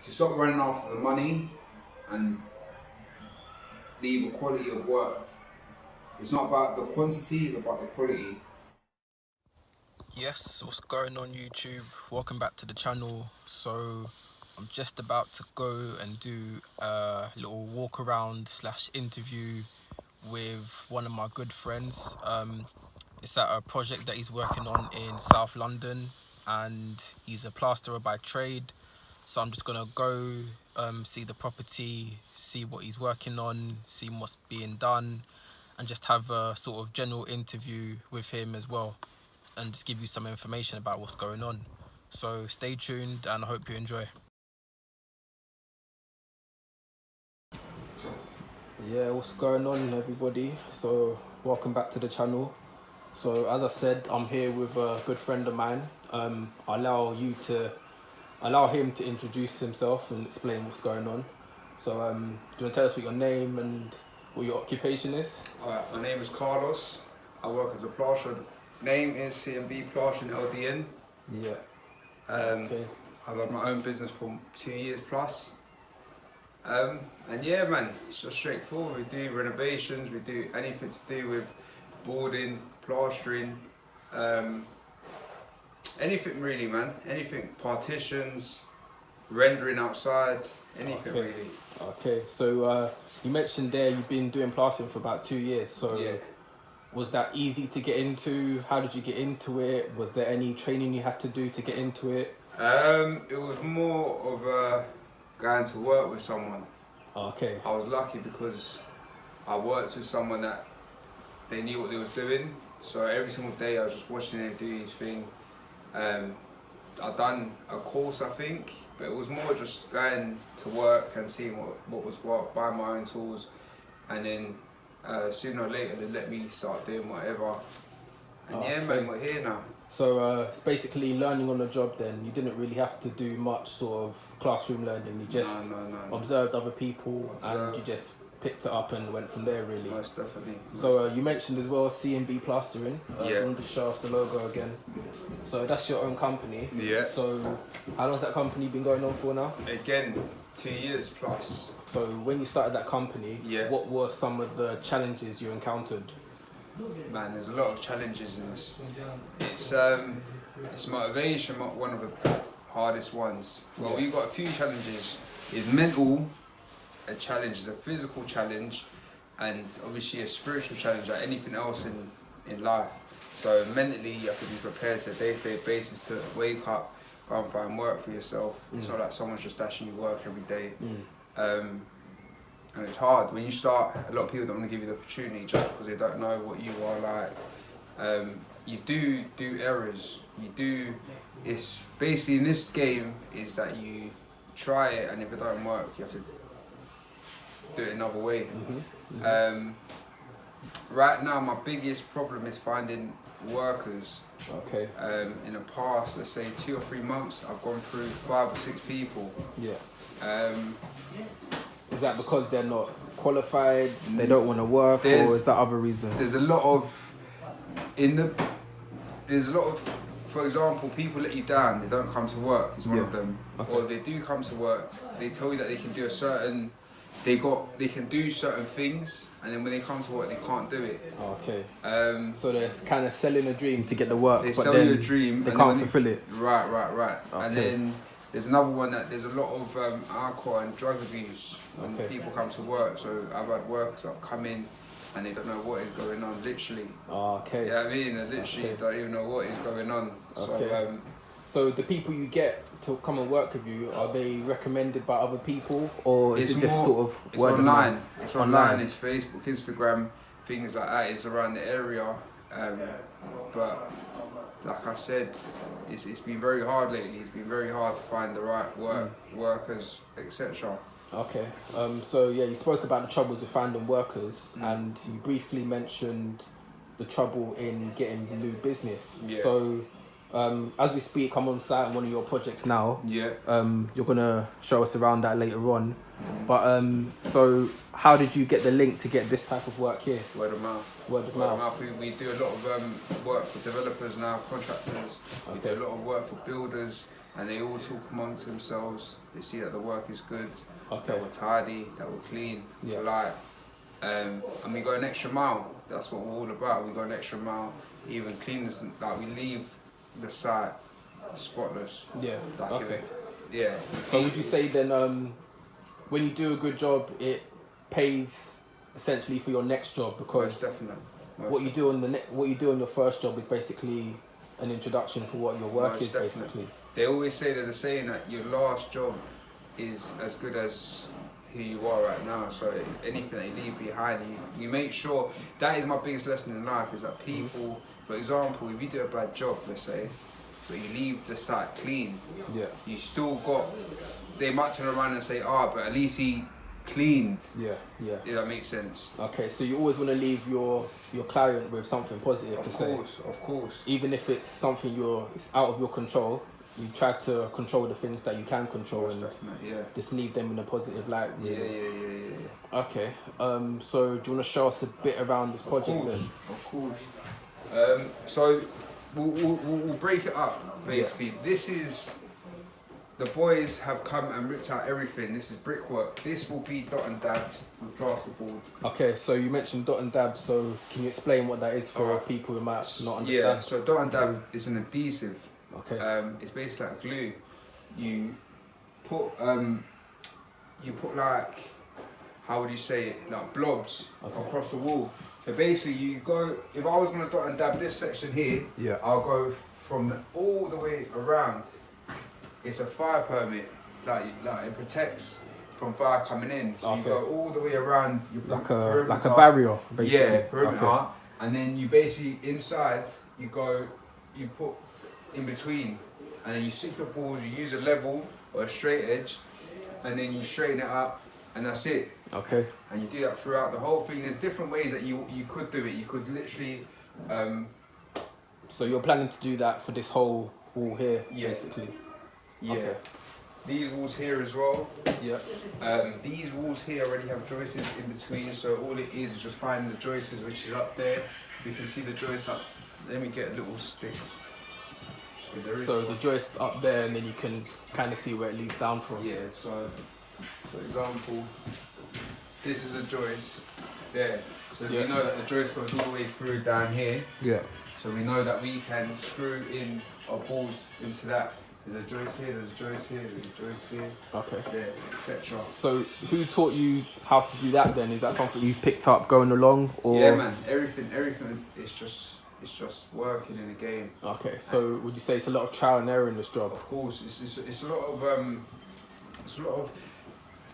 to stop running after the money and leave a quality of work. It's not about the quantity, it's about the quality. Yes, what's going on YouTube? Welcome back to the channel. So I'm just about to go and do a little walk around / interview with one of my good friends. It's at a project that he's working on in South London, and he's a plasterer by trade. So I'm just gonna go see the property, see what he's working on, see what's being done, and just have a sort of general interview with him as well, and just give you some information about what's going on. So stay tuned and I hope you enjoy. Yeah, what's going on everybody? So welcome back to the channel. So as I said, I'm here with a good friend of mine. I'll allow him to introduce himself and explain what's going on. So do you want to tell us what your name and what your occupation is? Alright, my name is Carlos. I work as a plasterer. Name is C&B Plastering LDN. Yeah. Okay. I've had my own business for 2 years plus. And yeah, man, it's just straightforward. We do renovations, we do anything to do with boarding, plastering, anything really, man. Anything, partitions, rendering outside, anything really. Okay, so you mentioned there you've been doing plastering for about 2 years. So yeah. Was that easy to get into? How did you get into it? Was there any training you had to do to get into it? It was more of going to work with someone. Okay. I was lucky because I worked with someone that they knew what they was doing. So every single day I was just watching him do his thing. I'd done a course, I think, but it was more just going to work and seeing what was what, buying my own tools, and then sooner or later they let me start doing whatever. And yeah, man, we're here now. So it's basically learning on the job then. You didn't really have to do much sort of classroom learning. You just observed other people and you just picked it up and went from there really. Most definitely. So you mentioned as well C&B Plastering. Do you want to show us the logo again? So that's your own company. Yeah. So how long has that company been going on for now? Again, 2 years plus. So when you started that company, yeah, what were some of the challenges you encountered? Man, there's a lot of challenges in this. It's motivation, one of the hardest ones. Well, we've got a few challenges. It's mental, a challenge, is a physical challenge, and obviously a spiritual challenge, like anything else in life. So mentally, you have to be prepared to a day-to-day basis to wake up, go and find work for yourself. It's not like someone's just dashing you work every day. And it's hard. When you start, a lot of people don't want to give you the opportunity just because they don't know what you are like. You do errors. It's basically in this game is that you try it, and if it don't work, you have to do it another way. Right now, my biggest problem is finding workers. Okay. In the past, let's say 2 or 3 months, I've gone through 5 or 6 people. Yeah. Is that because they're not qualified, they don't want to work, or is that other reasons? There's a lot of, for example, people let you down, they don't come to work, is one of them. Okay. Or if they do come to work, they tell you that they can do they can do certain things, and then when they come to work, they can't do it. Okay. So they're kind of selling a dream to get the work, but sell you a dream, they can't fulfill it. Right. Okay. And then there's another one that there's a lot of alcohol and drug abuse when people come to work. So I've had workers that have come in and they don't know what is going on, literally. Okay. Yeah, you know what I mean? They literally don't even know what is going on. Okay. So the people you get to come and work with you, are they recommended by other people, or is it just sort of it's online? It's online. It's Facebook, Instagram, things like that. It's around the area, but like I said, it's been very hard lately. It's been very hard to find the right workers, etc. Okay. So yeah, you spoke about the troubles with finding workers, and you briefly mentioned the trouble in getting new business. Yeah. So as we speak, I'm on site on one of your projects now. Yeah. You're gonna show us around that later on. But so how did you get the link to get this type of work here? Word of mouth. Word of mouth. We do a lot of work for developers now, contractors. We do a lot of work for builders. and they all talk amongst themselves. They see that the work is good, Okay. that we're tidy, that we're clean, Yeah. polite, and we go an extra mile. That's what we're all about. We go an extra mile, even cleaners, like we leave the site spotless. Yeah. Like Okay. Yeah. So would you say then, when you do a good job, it pays essentially for your next job, Most because definitely. what you do on what you do on your first job is basically an introduction for what your work Most is definitely. basically. They always say, there's a saying that your last job is as good as who you are right now. So anything that you leave behind, you make sure. That is my biggest lesson in life, is that people, for example, if you do a bad job, let's say, but you leave the site clean, Yeah. you still got, they might turn around and say, but at least he cleaned. Yeah. Yeah. If that makes sense. Okay, so you always want to leave your client with something positive to say. Of course. Even if it's something it's out of your control, you try to control the things that you can control and just leave them in a positive light. Really. Yeah. Okay. So do you want to show us a bit around this project then? Of course. So we'll break it up basically. Yeah. This is, the boys have come and ripped out everything. This is brickwork. This will be dot and dabbed with plasterboard. Okay, so you mentioned dot and dab, so can you explain what that is for people who might not understand? Yeah, so dot and dab is an adhesive. Okay. It's basically like glue. You put like, how would you say it? Like blobs across the wall. So basically you go, if I was gonna dot and dab this section here, I'll go from all the way around. It's a fire permit, like it protects from fire coming in. So you go all the way around. You like a barrier, basically. Yeah, perimeter. And then you basically inside you put in between, and then you stick your balls. You use a level or a straight edge, and then you straighten it up, and that's it. Okay. And you do that throughout the whole thing. There's different ways that you could do it. You could literally. So you're planning to do that for this whole wall here, basically. Yeah. Okay. These walls here as well. Yeah. These walls here already have joists in between, so all it is just finding the joists, which is up there. We can see the joists up. Let me get a little stick. So the joist up there, and then you can kind of see where it leads down from. Yeah. So, for example, this is a joist there. So we know that the joist goes all the way through down here. Yeah. So we know that we can screw in our boards into that. There's a joist here, there's a joist here, there's a joist here. Okay. Yeah, etc. So who taught you how to do that then? Is that something you've picked up going along, or? Yeah, man. Everything. It's just working in the game. Okay. So would you say it's a lot of trial and error in this job? Of course, it's a lot of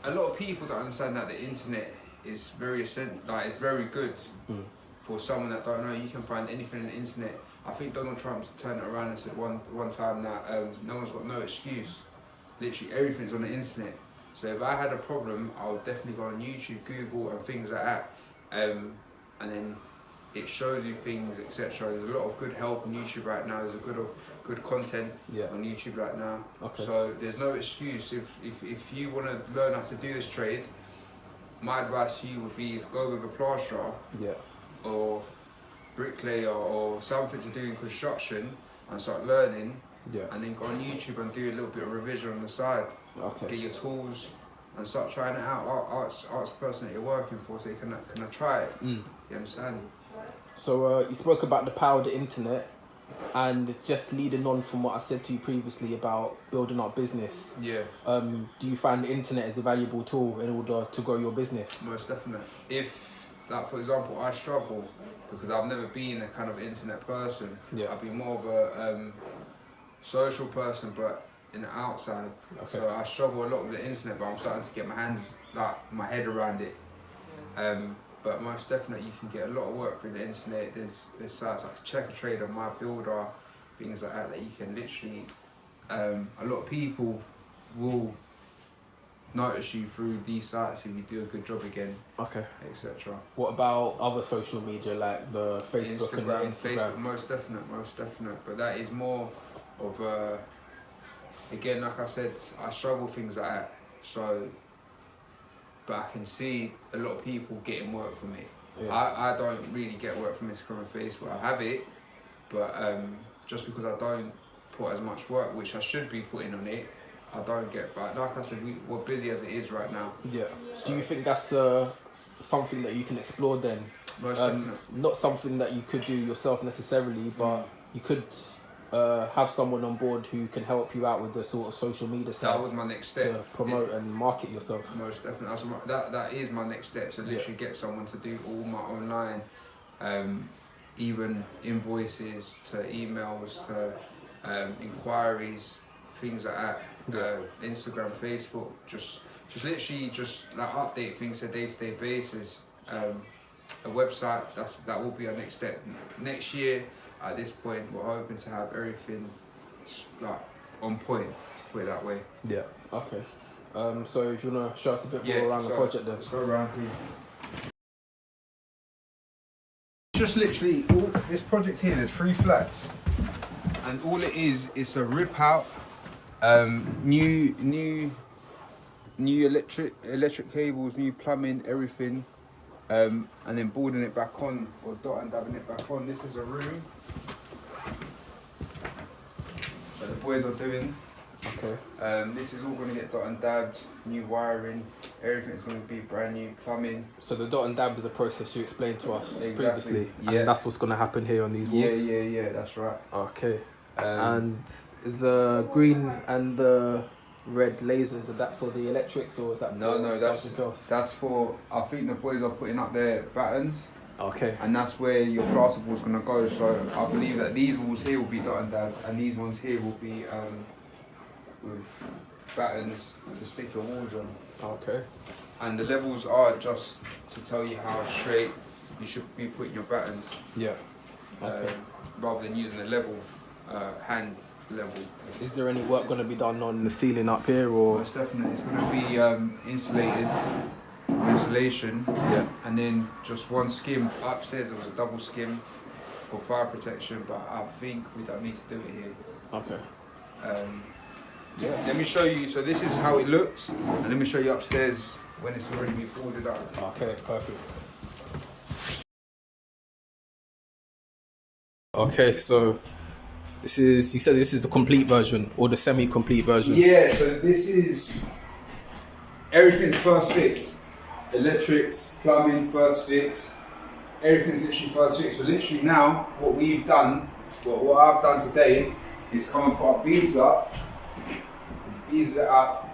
a lot of people don't understand that the internet is very essential. Like, it's very good for someone that don't know. You can find anything on the internet. I think Donald Trump turned it around and said one time that no one's got no excuse. Literally everything's on the internet. So if I had a problem, I would definitely go on YouTube, Google, and things like that, and then it shows you things, etc. There's a lot of good help on YouTube right now. There's a good content on YouTube right now. Okay. So there's no excuse. If you want to learn how to do this trade, my advice to you would be is go with a plasterer. Yeah. Or bricklayer or something to do in construction and start learning, and then go on YouTube and do a little bit of revision on the side. Okay. Get your tools and start trying it out. Ask the person that you're working for, say, can I try it? You understand? So you spoke about the power of the internet, and just leading on from what I said to you previously about building up business. Yeah. Do you find the internet is a valuable tool in order to grow your business? Most definitely. If, like, for example, I struggle because I've never been a kind of internet person. Yeah. I've been more of a social person, but in the outside. Okay. So I struggle a lot with the internet, but I'm starting to get my head around it. But most definitely, you can get a lot of work through the internet. There's sites like Checker Trader, My Builder, things like that you can literally. A lot of people will notice you through these sites if you do a good job again. Okay. Etc. What about other social media like the Facebook and the Instagram? Facebook, most definite. But that is more of again, like I said, I struggle with things like that. So, but I can see a lot of people getting work from it. Yeah. I don't really get work from Instagram and Facebook. I have it, but just because I don't put as much work, which I should be putting on it. I don't get, but like I said, we're busy as it is right now. Yeah. So, do you think that's something that you can explore then? Most definitely. Not something that you could do yourself necessarily, but you could have someone on board who can help you out with the sort of social media side. That was my next step. To promote and market yourself. Most definitely. That is my next step. So literally get someone to do all my online, even invoices to emails to inquiries, things like that. Instagram, Facebook, just literally like update things on a day-to-day basis. A website, that will be our next step. Next year, at this point, we're hoping to have everything like on point, put it that way. Yeah. Okay. So if you wanna show us a bit more around the project, then let's go around here. Just literally, this project here, there's 3 flats, and all it is, it's a rip out. New electric cables, new plumbing, everything, and then boarding it back on, or dot and dabbing it back on. This is a room that the boys are doing. Okay. This is all going to get dot and dabbed, new wiring, everything's going to be brand new plumbing. So the dot and dab is a process you explained to us previously, yeah. And that's what's going to happen here on these walls. Yeah, that's right. Okay. And the green and the red lasers, are that for the electrics or is that for something else? That's for, I think the boys are putting up their battens. Okay. And that's where your plasterboard is going to go. So I believe that these walls here will be dot and dab, and these ones here will be with battens to stick your walls on. Okay. And the levels are just to tell you how straight you should be putting your battens. Yeah. Okay. Rather than using a level hand level. Is there any work going to be done on the ceiling up here, or? Most definitely, it's going to be insulation. Yeah. And then just one skim upstairs. There was a double skim for fire protection, but I think we don't need to do it here. Okay. Yeah. Let me show you. So this is how it looked, and let me show you upstairs when it's already been boarded up. Okay. Perfect. Okay, so this is, you said this is the complete version or the semi-complete version? Yeah, so this is everything's first fix. Electrics, plumbing, first fix. Everything's literally first fix. So literally now, what we've done, what I've done today, is come and put our beads up, beaded it up,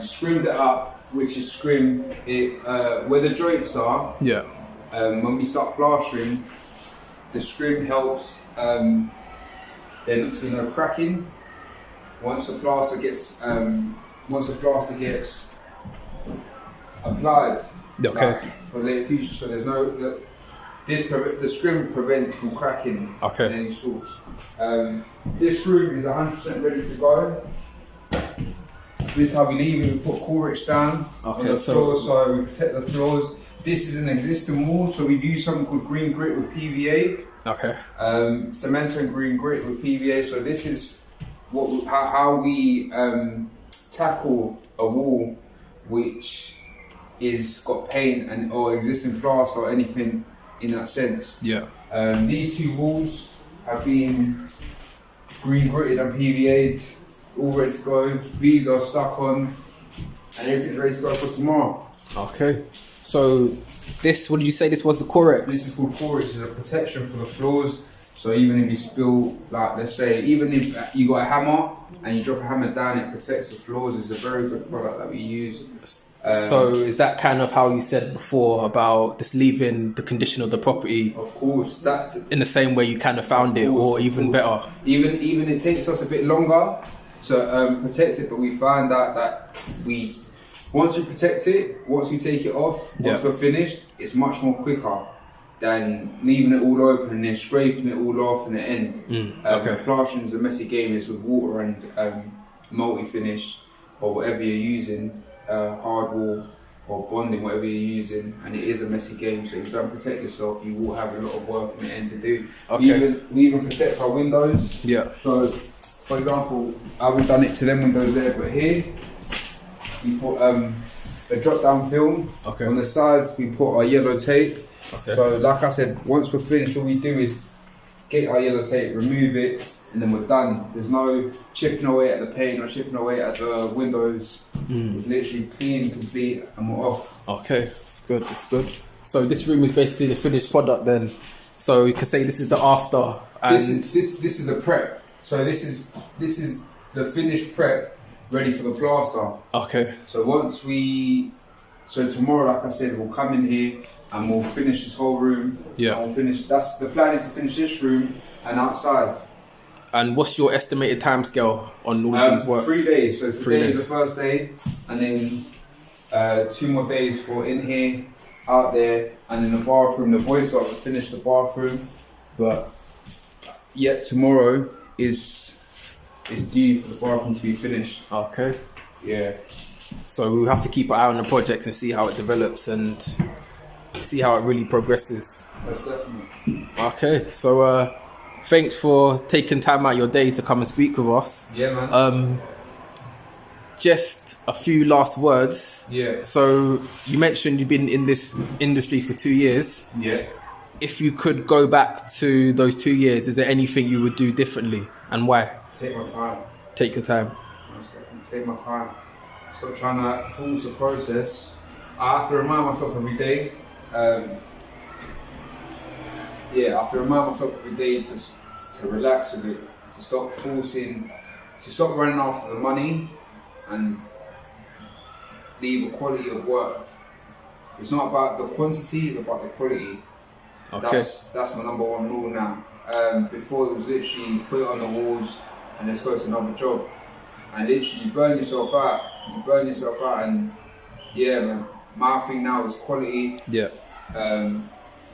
scrimmed it up, which is scrim it where the joints are. Yeah. When we start plastering, the scrim helps there not to be no cracking. Once the plaster gets applied, okay, like, for later future, so there's no the scrim prevents from cracking. Okay. In any sorts. This room is 100% ready to go. This is how we leave it. We put Corix down on the floors, so we protect the floors. This is an existing wall, so we've used something called green grit with PVA. Okay. Cement and green grit with PVA. So this is how we tackle a wall which is got paint and or existing plaster or anything in that sense. Yeah. These 2 walls have been green gritted and PVA'd, all ready to go. These are stuck on, and everything's ready to go for tomorrow. Okay. So this, what did you say this was, the Corix? This is called Corix. It's a protection for the floors. So even if you spill, like let's say, even if you got a hammer and you drop a hammer down, it protects the floors. It's a very good product that we use. So is that kind of how you said before about just leaving the condition of the property? Of course, that's in the same way you kind of found it, or even better. Even it takes us a bit longer to protect it, but we find out that once we protect it, once we take it off, once we're finished, it's much more quicker than leaving it all open and then scraping it all off in the end. Okay. Plastering is a messy game. It's with water and multi-finish or whatever you're using, hardwall or bonding, whatever you're using, and it is a messy game. So if you don't protect yourself, you will have a lot of work in the end to do. Okay. We even protect our windows. Yeah. So, for example, I haven't done it to them windows there, but here we put a drop-down film. Okay. On the sides, we put our yellow tape. Okay. So, like I said, once we're finished, all we do is get our yellow tape, remove it, and then we're done. There's no chipping away at the paint or chipping away at the windows. It's literally clean, complete, and we're off. Okay, it's good, it's good. So this room is basically the finished product then. So you can say this is the after. And this is the prep. So this is the finished prep, ready for the plaster. Okay. So so tomorrow, like I said, we'll come in here and we'll finish this whole room. Yeah. And we'll finish. That's the plan, is to finish this room and outside. And what's your estimated timescale on all of these works? 3 days. So 3 today days. is the first day, and then 2 more days for in here, out there, and in the bathroom. The boys got to finish the bathroom, but yet tomorrow is due for the bathroom to be finished. Okay. Yeah. So we'll have to keep an eye on the projects and see how it develops and see how it really progresses. Most definitely. Okay. So thanks for taking time out your day to come and speak with us. Yeah, man. Just a few last words. Yeah. So you mentioned you've been in this industry for 2 years. Yeah. If you could go back to those 2 years, is there anything you would do differently and why? Take my time. Take your time. Most definitely. Take my time. Stop trying to force the process. I have to remind myself every day. I have to remind myself every day to relax with it, to stop forcing, to stop running after the money, and leave a quality of work. It's not about the quantity, it's about the quality. Okay. That's my number one rule now. Before it was literally put it on the walls and let's go to another job. And literally you burn yourself out, and yeah, man. My thing now is quality. Yeah.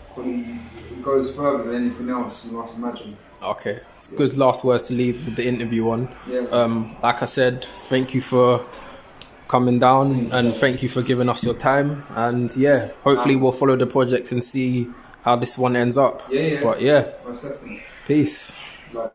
Quality, it goes further than anything else, you must imagine. Okay. It's good last words to leave the interview on. Yeah. Like I said, thank you for coming down and thank you for giving us your time. And yeah, hopefully we'll follow the project and see how this one ends up. Yeah. But yeah, Most definitely. peace. Like,